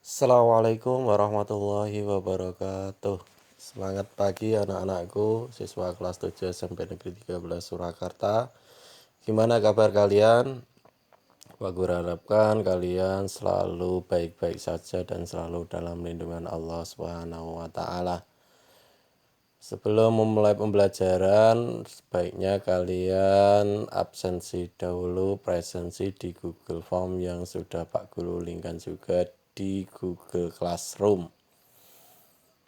Assalamualaikum warahmatullahi wabarakatuh. Semangat pagi anak-anakku, siswa kelas 7 SMP Negeri 13 Surakarta. Gimana kabar kalian? Pak Guru harapkan kalian selalu baik-baik saja dan selalu dalam lindungan Allah Subhanahu wa taala. Sebelum memulai pembelajaran, sebaiknya kalian absensi dahulu presensi di Google Form yang sudah Pak Guru linkkan juga di Google Classroom.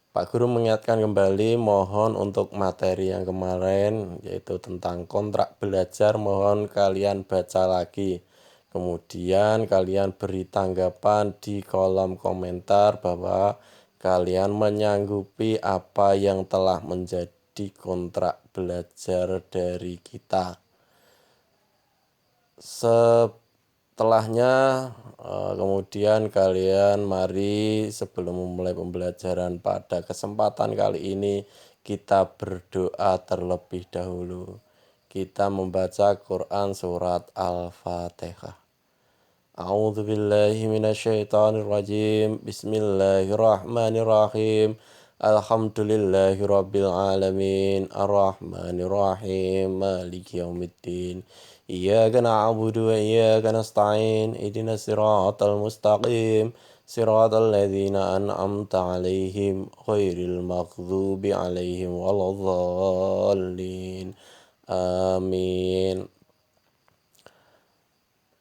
Pak Guru mengingatkan kembali, mohon untuk materi yang kemarin yaitu tentang kontrak belajar, mohon kalian baca lagi. Kemudian kalian beri tanggapan di kolom komentar bahwa kalian menyanggupi apa yang telah menjadi kontrak belajar dari kita. Setelahnya kemudian kalian mari sebelum memulai pembelajaran pada kesempatan kali ini kita berdoa terlebih dahulu. Kita membaca Quran surat Al-Fatihah. A'udzu billahi minasyaitonir rajim. Bismillahirrahmanirrahim. Alhamdulillahirabbil alamin. Arrahmanirrahim. Maliki yaumiddin. Iyyaka na'budu wa iyyaka nasta'in. Ihdinas siratal mustaqim. Siratal ladzina an'amta 'alaihim ghairil maghdubi 'alaihim waladdallin. Amin.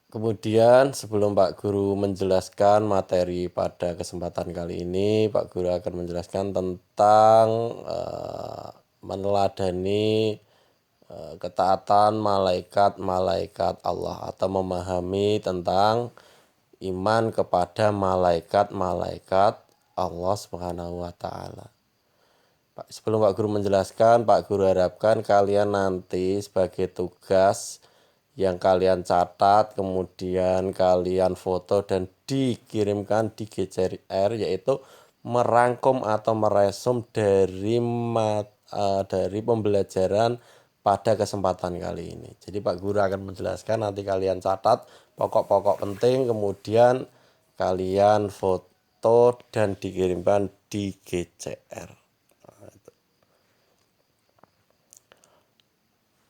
Kemudian sebelum Pak Guru menjelaskan materi pada kesempatan kali ini, Pak Guru akan menjelaskan tentang meneladani ketaatan malaikat-malaikat Allah atau memahami tentang iman kepada malaikat-malaikat Allah Subhanahu wa taala. Sebelum Pak Guru menjelaskan, Pak Guru harapkan kalian nanti sebagai tugas yang kalian catat, kemudian kalian foto dan dikirimkan di GCR, yaitu merangkum atau meresum dari pembelajaran pada kesempatan kali ini. Jadi Pak Guru akan menjelaskan, nanti kalian catat pokok-pokok penting, kemudian kalian foto dan dikirimkan di GCR.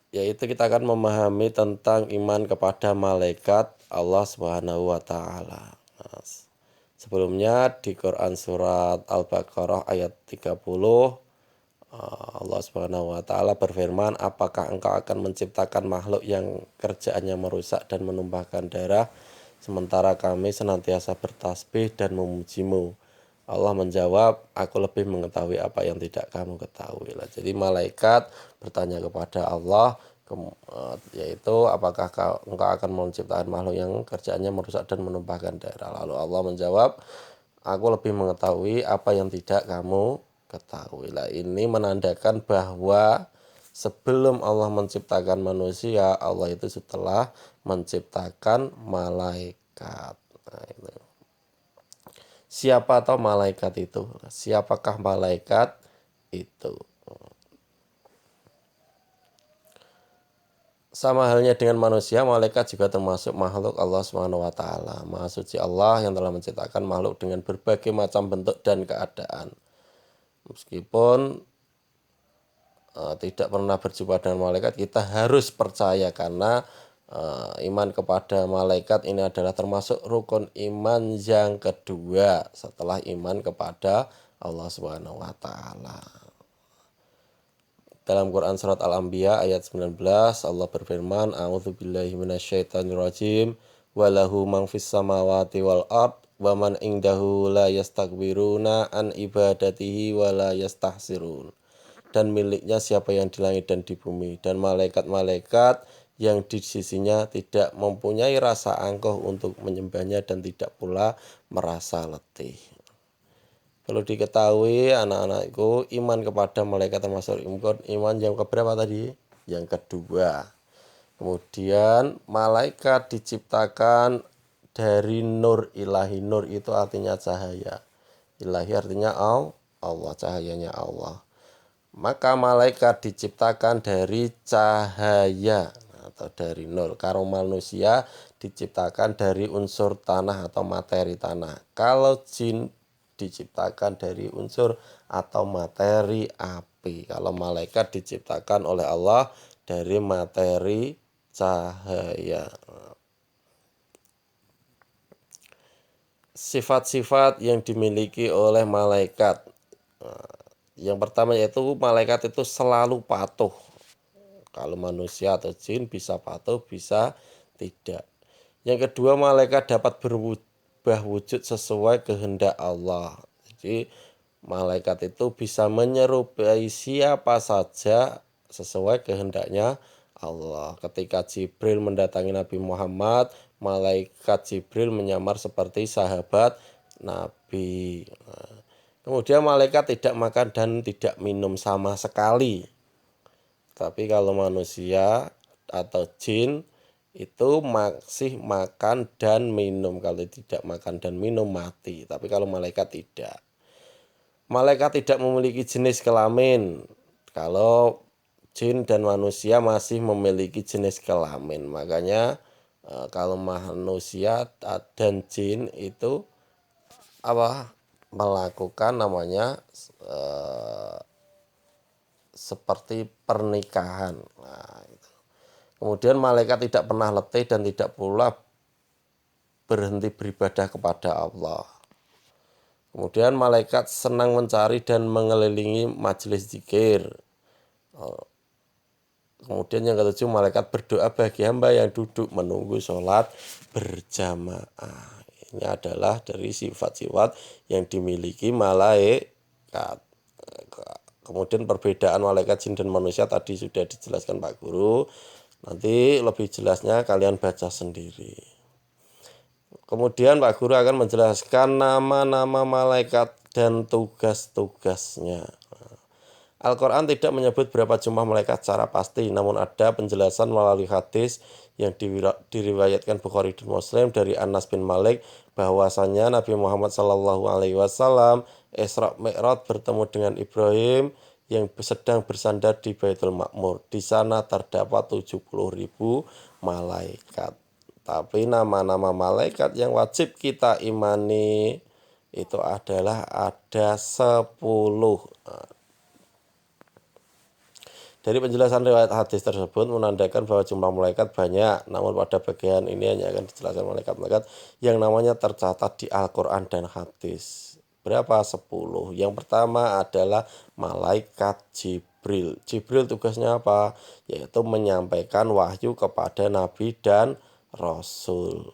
Yaitu kita akan memahami tentang iman kepada malaikat Allah Subhanahu wa taala. Sebelumnya di Quran surat Al-Baqarah ayat 30 Allah Subhanahu wa taala berfirman, apakah engkau akan menciptakan makhluk yang kerjaannya merusak dan menumpahkan darah, sementara kami senantiasa bertasbih dan memujimu. Allah menjawab, aku lebih mengetahui apa yang tidak kamu ketahui. Jadi malaikat bertanya kepada Allah, yaitu apakah engkau akan menciptakan makhluk yang kerjaannya merusak dan menumpahkan darah. Lalu Allah menjawab, aku lebih mengetahui apa yang tidak kamu ketahui. Ini menandakan bahwa sebelum Allah menciptakan manusia, Allah itu setelah menciptakan malaikat. Itu. Siapa atau malaikat itu? Siapakah malaikat itu? Sama halnya dengan manusia, malaikat juga termasuk makhluk Allah Subhanahu wa taala. Maha suci Allah yang telah menciptakan makhluk dengan berbagai macam bentuk dan keadaan. Meskipun tidak pernah berjumpa dengan malaikat, kita harus percaya karena iman kepada malaikat ini adalah termasuk rukun iman yang kedua setelah iman kepada Allah Subhanahu wa taala. Dalam Quran surat Al-Anbiya ayat 19 Allah berfirman, a'udzubillahi minasyaitonirrajim, walahu man fis samawati wal ard wa man indahu la yastakbiruna an ibadatihi wa la yastahsirun. Dan miliknya siapa yang di langit dan di bumi, dan malaikat-malaikat yang di sisinya tidak mempunyai rasa angkuh untuk menyembahnya dan tidak pula merasa letih. Perlu diketahui anak-anakku, iman kepada malaikat termasuk iman yang keberapa tadi? Yang kedua. Kemudian malaikat diciptakan dari nur ilahi. Nur itu artinya cahaya. Ilahi artinya Allah, cahayanya Allah. Maka malaikat diciptakan dari cahaya atau dari nur. Kalau manusia diciptakan dari unsur tanah atau materi tanah. Kalau jin diciptakan dari unsur atau materi api. Kalau malaikat diciptakan oleh Allah dari materi cahaya. Sifat-sifat yang dimiliki oleh malaikat. Yang pertama yaitu malaikat itu selalu patuh. Kalau manusia atau jin bisa patuh, bisa tidak. Yang kedua, malaikat dapat berubah wujud sesuai kehendak Allah. Jadi malaikat itu bisa menyerupai siapa saja sesuai kehendaknya Allah. Ketika Jibril mendatangi Nabi Muhammad, malaikat Jibril menyamar seperti sahabat Nabi. Kemudian malaikat tidak makan dan tidak minum sama sekali. Tapi kalau manusia atau jin itu masih makan dan minum. Kalau tidak makan dan minum mati. Tapi kalau malaikat tidak. Malaikat tidak memiliki jenis kelamin. Kalau jin dan manusia masih memiliki jenis kelamin. Makanya kalau manusia dan jin itu melakukan namanya seperti pernikahan. Nah, itu. Kemudian malaikat tidak pernah letih dan tidak pula berhenti beribadah kepada Allah. Kemudian malaikat senang mencari dan mengelilingi majelis zikir. Kemudian yang ketujuh, malaikat berdoa bagi hamba yang duduk menunggu sholat berjamaah. Ini adalah dari sifat-sifat yang dimiliki malaikat. Kemudian perbedaan malaikat jin dan manusia tadi sudah dijelaskan Pak Guru. Nanti lebih jelasnya kalian baca sendiri. Kemudian Pak Guru akan menjelaskan nama-nama malaikat dan tugas-tugasnya. Al-Quran tidak menyebut berapa jumlah malaikat secara pasti, namun ada penjelasan melalui hadis yang diriwayatkan Bukhari dan Muslim dari Anas bin Malik bahwasanya Nabi Muhammad SAW Isra Mi'raj bertemu dengan Ibrahim yang sedang bersandar di Baitul Ma'mur. Di sana terdapat 70.000 malaikat. Tapi nama-nama malaikat yang wajib kita imani itu adalah ada 10. Dari penjelasan riwayat hadis tersebut menandakan bahwa jumlah malaikat banyak, namun pada bagian ini hanya akan dijelaskan malaikat-malaikat yang namanya tercatat di Al-Quran dan hadis. Berapa? 10. Yang pertama adalah malaikat Jibril. Jibril tugasnya apa? Yaitu menyampaikan wahyu kepada Nabi dan Rasul.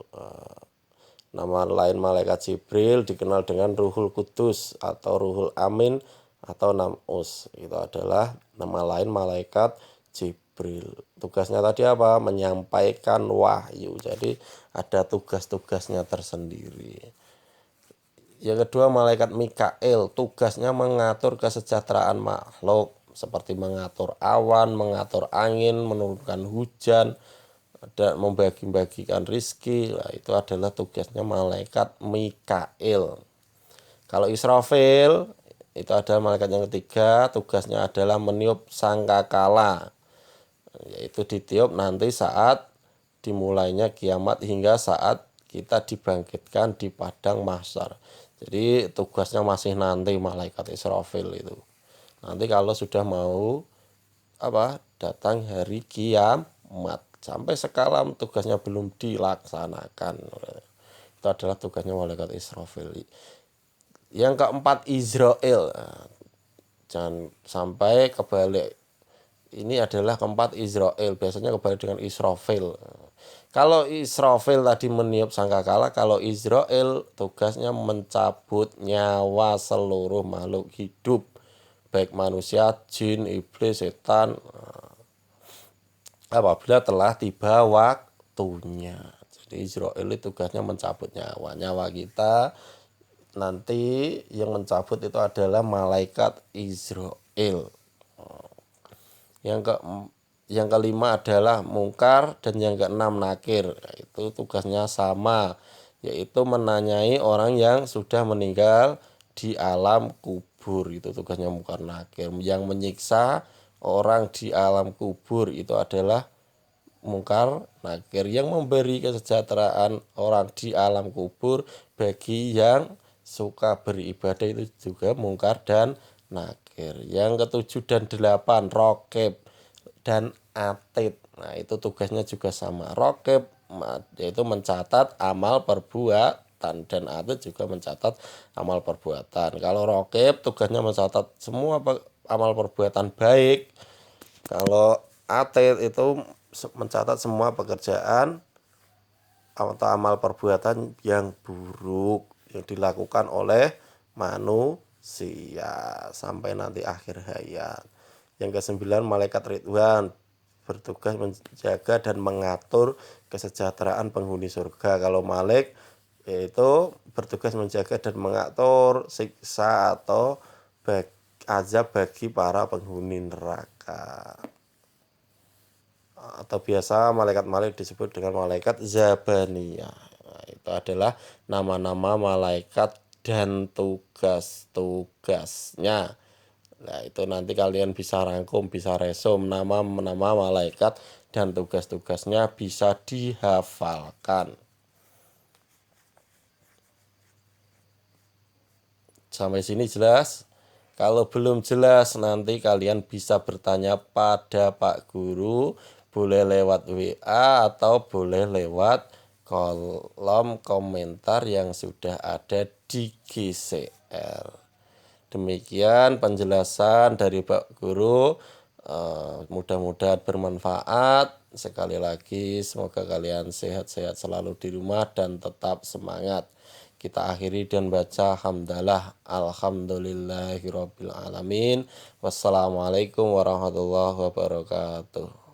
Nama lain malaikat Jibril dikenal dengan Ruhul Kudus atau Ruhul Amin atau Namus. Itu adalah nama lain malaikat Jibril. Tugasnya tadi apa? Menyampaikan wahyu. Jadi ada tugas-tugasnya tersendiri. Yang kedua malaikat Mikail. Tugasnya mengatur kesejahteraan makhluk. Seperti mengatur awan, mengatur angin, menurunkan hujan, dan membagi-bagikan rizki. Nah, itu adalah tugasnya malaikat Mikail. Kalau Israfil itu adalah malaikat yang ketiga, tugasnya adalah meniup sangkakala, yaitu ditiup nanti saat dimulainya kiamat hingga saat kita dibangkitkan di padang mahsyar. Jadi tugasnya masih nanti malaikat Israfil itu. Nanti kalau sudah mau datang hari kiamat, sampai sekarang tugasnya belum dilaksanakan. Itu adalah tugasnya malaikat Israfil. Yang keempat Izrail. Jangan sampai kebalik. Ini adalah keempat Izrail. Biasanya kebalik dengan Israfil. Kalau Israfil tadi meniup sangkakala, kalau Izrail tugasnya mencabut nyawa seluruh makhluk hidup, baik manusia, jin, iblis, setan, apabila telah tiba waktunya. Jadi Izrail itu tugasnya mencabut nyawa kita. Nanti yang mencabut itu adalah malaikat Israel. Yang kelima adalah mungkar dan yang keenam nakir. Itu tugasnya sama, yaitu menanyai orang yang sudah meninggal di alam kubur. Itu tugasnya mungkar nakir. Yang menyiksa orang di alam kubur itu adalah mungkar nakir, yang memberi kesejahteraan orang di alam kubur bagi yang suka beribadah itu juga mungkar dan nakir. Yang ketujuh dan delapan, rokib dan atid. Nah, itu tugasnya juga sama. Rokib yaitu mencatat amal perbuatan, dan atid juga mencatat amal perbuatan. Kalau rokib tugasnya mencatat semua amal perbuatan baik. Kalau atid itu mencatat semua pekerjaan atau amal perbuatan yang buruk yang dilakukan oleh manusia sampai nanti akhir hayat. Yang kesembilan, malaikat Ridwan bertugas menjaga dan mengatur kesejahteraan penghuni surga. Kalau Malik yaitu bertugas menjaga dan mengatur siksa atau azab bagi para penghuni neraka. Atau biasa malaikat Malik disebut dengan malaikat Zabaniyah. Nah, itu adalah nama-nama malaikat dan tugas-tugasnya. Nah, itu nanti kalian bisa rangkum, bisa resum nama-nama malaikat dan tugas-tugasnya, bisa dihafalkan. Sampai sini jelas? Kalau belum jelas, nanti kalian bisa bertanya pada Pak Guru, boleh lewat WA atau boleh lewat kolom komentar yang sudah ada di GCR. Demikian penjelasan dari Pak Guru. Mudah-mudahan bermanfaat. Sekali lagi semoga kalian sehat-sehat selalu di rumah dan tetap semangat. Kita akhiri dan baca hamdalah alhamdulillahirabbil alamin. Wassalamualaikum warahmatullahi wabarakatuh.